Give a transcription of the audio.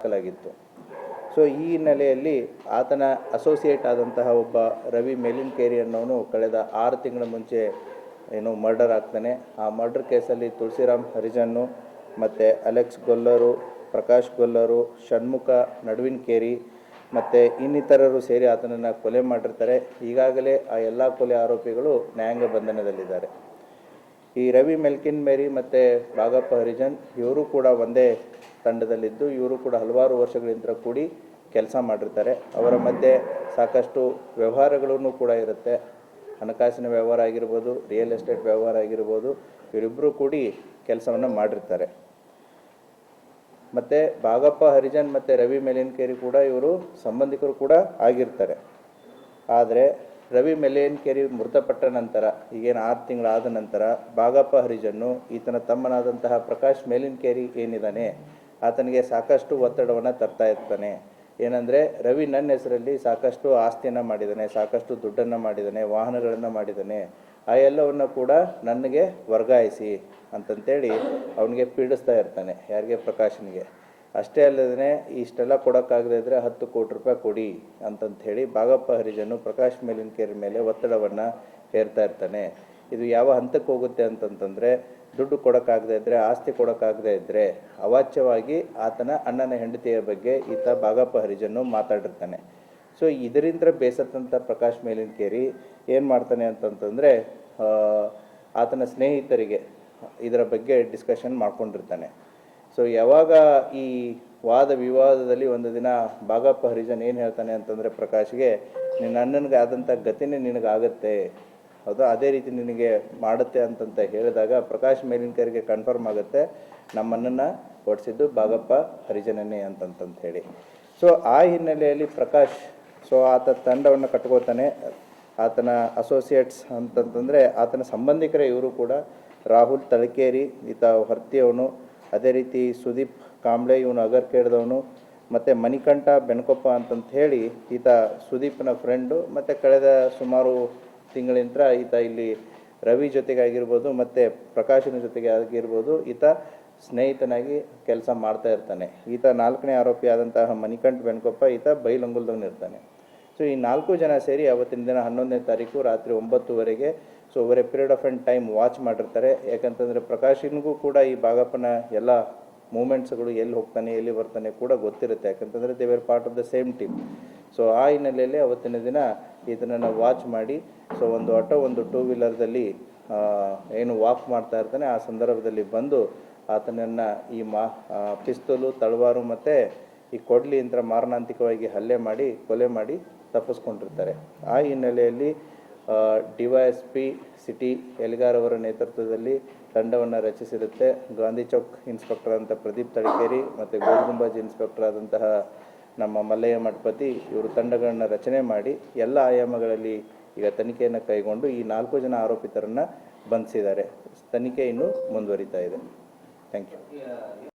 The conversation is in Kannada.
ಹಾಕಲಾಗಿತ್ತು. ಸೊ ಈ ಹಿನ್ನೆಲೆಯಲ್ಲಿ ಆತನ ಅಸೋಸಿಯೇಟ್ ಆದಂತಹ ಒಬ್ಬ ರವಿ ಮೆಲಿನ್ಕೇರಿ ಅನ್ನೋನು ಕಳೆದ 6 ತಿಂಗಳ ಮುಂಚೆ ಮರ್ಡರ್ ಆಗ್ತಾನೆ. ಆ ಮರ್ಡರ್ ಕೇಸಲ್ಲಿ ತುಳಸಿರಾಮ್ ಹರಿಜನ್ನು ಮತ್ತು ಅಲೆಕ್ಸ್ ಗೊಲ್ಲರು, ಪ್ರಕಾಶ್ ಗೊಲ್ಲರು, ಷಣ್ಮುಖ ನಡುವಿನಕೇರಿ ಮತ್ತು ಇನ್ನಿತರರು ಸೇರಿ ಆತನನ್ನು ಕೊಲೆ ಮಾಡಿರ್ತಾರೆ. ಈಗಾಗಲೇ ಆ ಎಲ್ಲ ಕೊಲೆ ಆರೋಪಿಗಳು ನ್ಯಾಯಾಂಗ ಬಂಧನದಲ್ಲಿದ್ದಾರೆ. ಈ ರವಿ ಮೆಲ್ಕಿನ್ಮೇರಿ ಮತ್ತು ಬಾಗಪ್ಪ ಹರಿಜನ್ ಇವರು ಕೂಡ ಒಂದೇ ತಂಡದಲ್ಲಿದ್ದು ಇವರು ಕೂಡ ಹಲವಾರು ವರ್ಷಗಳಿಂದ ಕೂಡಿ ಕೆಲಸ ಮಾಡಿರ್ತಾರೆ. ಅವರ ಮಧ್ಯೆ ಸಾಕಷ್ಟು ವ್ಯವಹಾರಗಳೂ ಕೂಡ ಇರುತ್ತೆ. ಹಣಕಾಸಿನ ವ್ಯವಹಾರ ಆಗಿರ್ಬೋದು, ರಿಯಲ್ ಎಸ್ಟೇಟ್ ವ್ಯವಹಾರ ಆಗಿರ್ಬೋದು, ಇವರಿಬ್ಬರು ಕೂಡಿ ಕೆಲಸವನ್ನು ಮಾಡಿರ್ತಾರೆ. ಮತ್ತು ಬಾಗಪ್ಪ ಹರಿಜನ್ ಮತ್ತು ರವಿ ಮೆಲಿನ್ಕೇರಿ ಕೂಡ ಇವರು ಸಂಬಂಧಿಕರು ಕೂಡ ಆಗಿರ್ತಾರೆ. ಆದರೆ ರವಿ ಮೆಲಿನ್ಕೇರಿ ಮೃತಪಟ್ಟ ನಂತರ ಈಗೇನು 6 ತಿಂಗಳಾದ ನಂತರ ಬಾಗಪ್ಪ ಹರಿಜನ್ನು ಈತನ ತಮ್ಮನಾದಂತಹ ಪ್ರಕಾಶ್ ಮೆಲಿನ್ಕೇರಿ ಏನಿದ್ದಾನೆ ಆತನಿಗೆ ಸಾಕಷ್ಟು ಒತ್ತಡವನ್ನು ತರ್ತಾ ಇರ್ತಾನೆ. ಏನಂದರೆ ರವಿ ನನ್ನ ಹೆಸರಲ್ಲಿ ಸಾಕಷ್ಟು ಆಸ್ತಿಯನ್ನು ಮಾಡಿದ್ದಾನೆ, ಸಾಕಷ್ಟು ದುಡ್ಡನ್ನು ಮಾಡಿದ್ದಾನೆ, ವಾಹನಗಳನ್ನು ಮಾಡಿದ್ದಾನೆ, ಆ ಎಲ್ಲವನ್ನು ಕೂಡ ನನಗೆ ವರ್ಗಾಯಿಸಿ ಅಂತಂತೇಳಿ ಅವನಿಗೆ ಪೀಡಿಸ್ತಾ ಇರ್ತಾನೆ. ಯಾರಿಗೆ? ಪ್ರಕಾಶನಿಗೆ. ಅಷ್ಟೇ ಅಲ್ಲದೇ ಇಷ್ಟೆಲ್ಲ ಕೊಡೋಕ್ಕಾಗದೇ ಇದ್ದರೆ 10 ಕೋಟಿ ರೂಪಾಯಿ ಕೊಡಿ ಅಂತಂಥೇಳಿ ಬಾಗಪ್ಪ ಹರಿಜನ್ನು ಪ್ರಕಾಶ್ ಮೆಲಿನ್ಕೇರಿ ಮೇಲೆ ಒತ್ತಡವನ್ನು ಹೇರ್ತಾ ಇರ್ತಾನೆ. ಇದು ಯಾವ ಹಂತಕ್ಕೆ ಹೋಗುತ್ತೆ ಅಂತಂತಂದರೆ, ದುಡ್ಡು ಕೊಡೋಕ್ಕಾಗದೇ ಇದ್ದರೆ, ಆಸ್ತಿ ಕೊಡೋಕ್ಕಾಗದೇ ಇದ್ದರೆ ಅವಾಚ್ಯವಾಗಿ ಆತನ ಅಣ್ಣನ ಹೆಂಡತಿಯ ಬಗ್ಗೆ ಈತ ಬಾಗಪ್ಪ ಹರಿಜನ್ನು ಮಾತಾಡಿರ್ತಾನೆ. ಸೊ ಇದರಿಂದ ಬೇಸತ್ತಂಥ ಪ್ರಕಾಶ್ ಮೆಲಿನ್ಕೇರಿ ಏನು ಮಾಡ್ತಾನೆ ಅಂತಂತಂದರೆ ಆತನ ಸ್ನೇಹಿತರಿಗೆ ಇದರ ಬಗ್ಗೆ ಡಿಸ್ಕಷನ್ ಮಾಡ್ಕೊಂಡಿರ್ತಾನೆ. ಸೊ ಯಾವಾಗ ಈ ವಾದ ವಿವಾದದಲ್ಲಿ ಒಂದು ದಿನ ಬಾಗಪ್ಪ ಹರಿಜನ್ ಏನು ಹೇಳ್ತಾನೆ ಅಂತಂದರೆ ಪ್ರಕಾಶ್ಗೆ, ನಿನ್ನ ಅಣ್ಣನಿಗೆ ಆದಂಥ ಗತಿನೇ ನಿನಗಾಗತ್ತೆ, ಹೌದಾ, ಅದೇ ರೀತಿ ನಿನಗೆ ಮಾಡುತ್ತೆ ಅಂತಂತ ಹೇಳಿದಾಗ ಪ್ರಕಾಶ್ ಮೆಲಿನ್ಕೇರಿಗೆ ಕನ್ಫರ್ಮ್ ಆಗುತ್ತೆ ನಮ್ಮಣ್ಣನ ಹೊಡಿಸಿದ್ದು ಬಾಗಪ್ಪ ಹರಿಜನನ್ನೇ ಅಂತಂತ ಹೇಳಿ. ಸೊ ಆ ಹಿನ್ನೆಲೆಯಲ್ಲಿ ಪ್ರಕಾಶ್ ಆತ ತಂಡವನ್ನು ಕಟ್ಕೋತಾನೆ. ಆತನ ಅಸೋಸಿಯೇಟ್ಸ್ ಅಂತಂತಂದರೆ ಆತನ ಸಂಬಂಧಿಕರೇ ಇವರು ಕೂಡ. ರಾಹುಲ್ ತಳಕೇರಿ ಈತ ಹೊರ್ತಿಯವನು, ಅದೇ ರೀತಿ ಸುದೀಪ್ ಕಾಂಬ್ಳೆ ಇವನು ಅಗರ್ಕೇಡ್ದವನು, ಮತ್ತು ಮಣಿಕಂಠ ಬೆನಕೊಪ್ಪ ಅಂತಂತ ಹೇಳಿ ಈತ ಸುದೀಪ್ನ ಫ್ರೆಂಡು. ಮತ್ತು ಕಳೆದ ಸುಮಾರು ತಿಂಗಳಿಂದ ಈತ ಇಲ್ಲಿ ರವಿ ಜೊತೆಗಾಗಿರ್ಬೋದು ಮತ್ತು ಪ್ರಕಾಶನ ಜೊತೆಗೆ ಆಗಿರ್ಬೋದು ಈತ ಸ್ನೇಹಿತನಾಗಿ ಕೆಲಸ ಮಾಡ್ತಾ ಇರ್ತಾನೆ. ಈತ 4ನೇ ಆರೋಪಿ ಆದಂತಹ ಮಣಿಕಂಠ ಬೆನಕೊಪ್ಪ ಈತ ಬೈಲಂಗುಲದವನು ಇರ್ತಾನೆ. ಸೊ ಈ 4 ಜನ ಸೇರಿ ಅವತ್ತಿನ ದಿನ 11ನೇ ತಾರೀಕು ರಾತ್ರಿ 9ವರೆಗೆ over a period of time watch ಮಾಡಿರ್ತಾರೆ. ಯಾಕಂತಂದರೆ ಪ್ರಕಾಶನಿಗೂ ಕೂಡ ಈ ಬಾಗಪ್ಪನ ಎಲ್ಲ ಮೂಮೆಂಟ್ಸ್ಗಳು ಎಲ್ಲಿ ಹೋಗ್ತಾನೆ ಎಲ್ಲಿ ಬರ್ತಾನೆ ಕೂಡ ಗೊತ್ತಿರುತ್ತೆ. ಯಾಕಂತಂದರೆ they were part of the same team. So ಆ ಹಿನ್ನೆಲೆಯಲ್ಲಿ ಅವತ್ತಿನ ದಿನ ಈತನನ್ನು ವಾಚ್ ಮಾಡಿ ಒಂದು ಆಟೋ ಒಂದು 2 ವೀಲರ್ದಲ್ಲಿ ಏನು ವಾಕ್ ಮಾಡ್ತಾ ಇರ್ತಾನೆ. ಆ ಸಂದರ್ಭದಲ್ಲಿ ಬಂದು ಆತನನ್ನು ಈ ಪಿಸ್ತೂಲು, ತಳವಾರು ಮತ್ತು ಈ ಕೊಡ್ಲಿ ಯಂತ್ರ ಮಾರಣಾಂತಿಕವಾಗಿ ಹಲ್ಲೆ ಮಾಡಿ ಕೊಲೆ ಮಾಡಿ ತಪ್ಪಿಸ್ಕೊಂಡಿರ್ತಾರೆ. ಆ ಹಿನ್ನೆಲೆಯಲ್ಲಿ DYSP ಸಿಟಿ ಎಲ್ಗಾರ್ ಅವರ ನೇತೃತ್ವದಲ್ಲಿ ತಂಡವನ್ನು ರಚಿಸಿರುತ್ತೆ. ಗಾಂಧಿ ಚೌಕ್ ಇನ್ಸ್ಪೆಕ್ಟರ್ ಅಂತ ಪ್ರದೀಪ್ ತಳಕೇರಿ ಮತ್ತು ಗೋಲ್ಗುಂಬಾಜ್ ಇನ್ಸ್ಪೆಕ್ಟರ್ ಆದಂತಹ ನಮ್ಮ ಮಲ್ಲಯ್ಯ ಮಠಪತಿ ಇವರು ತಂಡಗಳನ್ನು ರಚನೆ ಮಾಡಿ ಎಲ್ಲ ಆಯಾಮಗಳಲ್ಲಿ ಈಗ ತನಿಖೆಯನ್ನು ಕೈಗೊಂಡು ಈ 4 ಜನ ಆರೋಪಿತರನ್ನು ಬಂಧಿಸಿದ್ದಾರೆ. ತನಿಖೆ ಇನ್ನೂ ಮುಂದುವರಿತಾ ಇದೆ. Thank you.